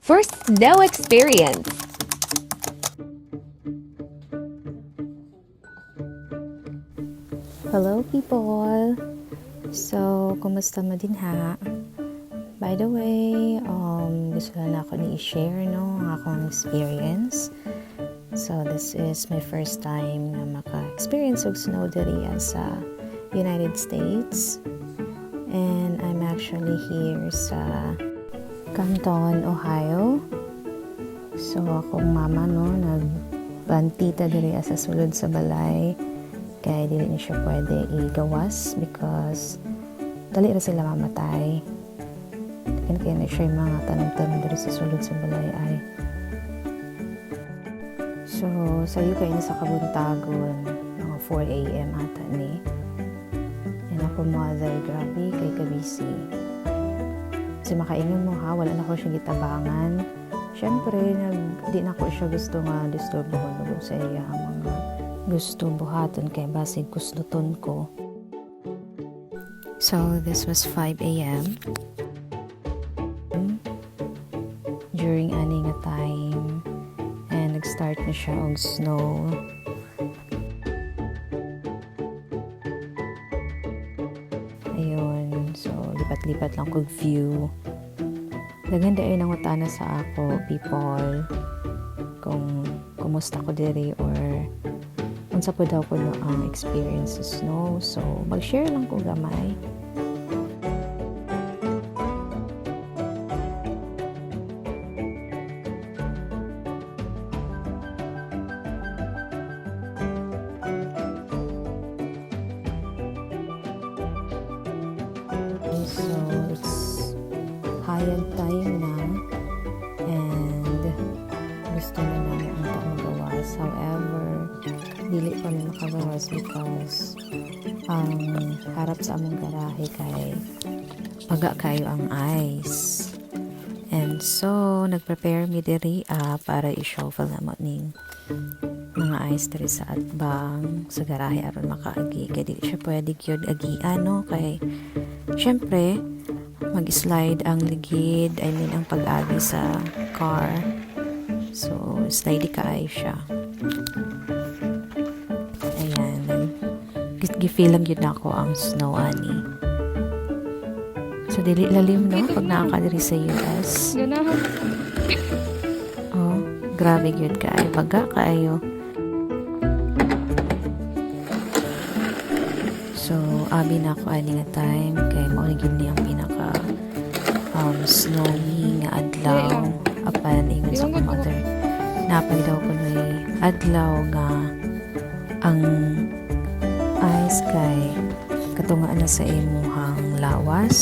for snow experience. Hello people! So, kumusta mo din ha? By the way, gusto lang ako ni i-share ang akong experience. So, this is my first time na maka-experience of snow diri sa United States. And I'm actually here sa Canton, Ohio. So, akong mama nagbantita diri sa sulod sa balay. Kaya dili niya siya pwede igawas because dali ra sila mamatay. Kaya na siya yung mga tanong-tanong diri sa sulod sa balay ay. So, sayo kayo sa kabuntagon, mga 4 a.m. ata ni. And ako mother, grabe, kay kabisi. Kasi makaingon mo ha, wala na ko siya gitabangan. Siyempre, di na ko siya gusto nga disturbohon sa iya mga gusto buhaton kay basig gustuton ko. So, this was 5 a.m. During ani nga time and nag-start na siya og snow. Ayun, so lipat-lipat lang kog view. Naganda ay nangutana sa ako, people, kung kumusta ko diri or unsa po daw ko ang experience sa snow. So, mag-share lang ko gamay. So, it's hayag time na and gusto na namin ang magawas. However, dili pa may makagawas because ang harap sa among garahe kay paga kayo ang ice. And so, nag-prepare mi diri para i-shuffle na mo ning mga ice diri sa atbang sa garahe aron makaagi. Kaya dili siya pwede gyud agian no kay syempre mag-slide ang ligid, ang pag-agi sa car. So, slidey kaay siya. Gifeel lang yun ako ang snow ani. So, dili lalim no pag nakakadiri sa US. Oh, grabe yun kaayo. Baga kaayo. So, abi na ako ani nga time kay maunigin niya ang pinaka snowy nga adlaw. Apan ingon sa akong mother. Napag daw ko adlaw nga ang ice kay katungaan na sa imuhang lawas.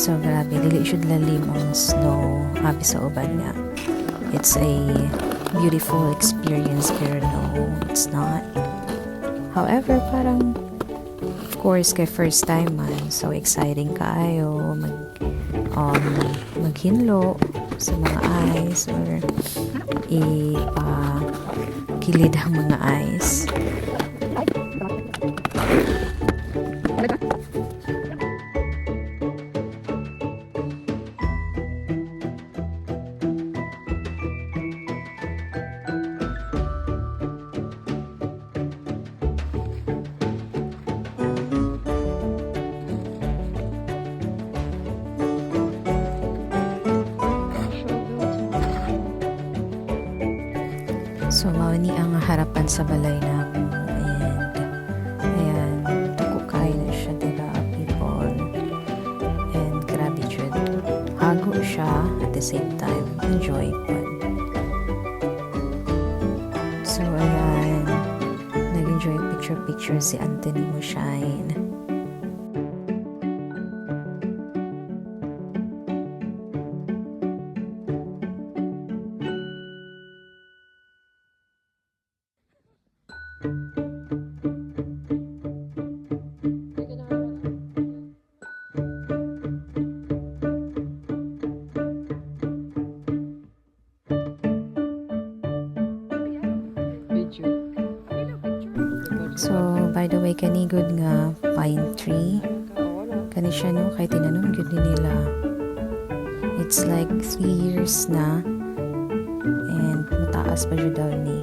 So grabe, dili siya lalim ang snow abi sa uban nga. It's a beautiful experience pero no, it's not. However, parang of course kay first time man, so exciting kaayo maghinlo sa mga ice or ipakilid ang mga ice. So, mauni ang harapan sa balay namin and ayan, tuko kayo na siya dira people and grabe jud. Hago siya at the same time enjoy ko. So, ayan, nag-enjoy picture si Anthony Moshine. So, by the way, kani good nga pine tree. Kani siya no, kay tinanong gyud nila It's like 3 years na. And mataas pa siya daw ni.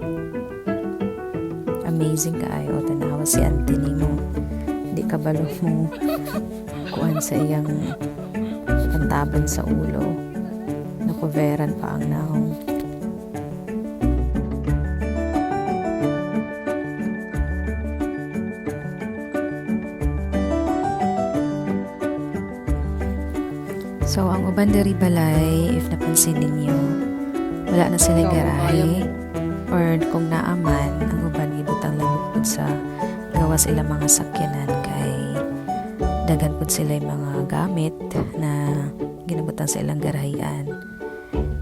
Amazing kaayo. Tanawa si Anthony mo. Di ka balo mo kuan sa iyang pantaban sa ulo. Nakuveran pa ang naong. So, ang uban diri balay, if napansin ninyo, wala na sila garahe. Or kung naaman, ang uban gibutang lang sa gawas sila mga sakyanan kay daghan pud sila yung mga gamit na ginabutan sa ilang garahian.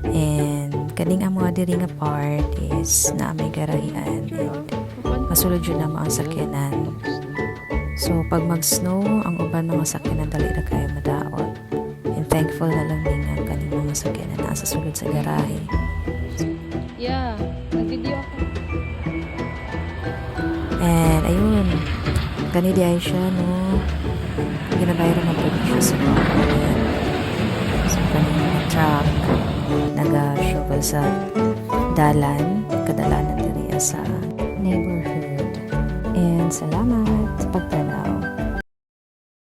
And kaning ang mga diri nga part is na may garahian and masulod yun na mga sakyanan. So, pag mag-snow, ang uban mga sakyanan dali na kayo madaot. And thankful na lang din ang kaning mga sakyanan nasa sulod sa garahe. Yeah, nag-video ako. And ayun, gani di ay siya, no? Ginabayro na po siya sa mga sa kanina truck naga-shovel sa dalan, kadalanan diri sa neighborhood. And salamat sa pagtanaw.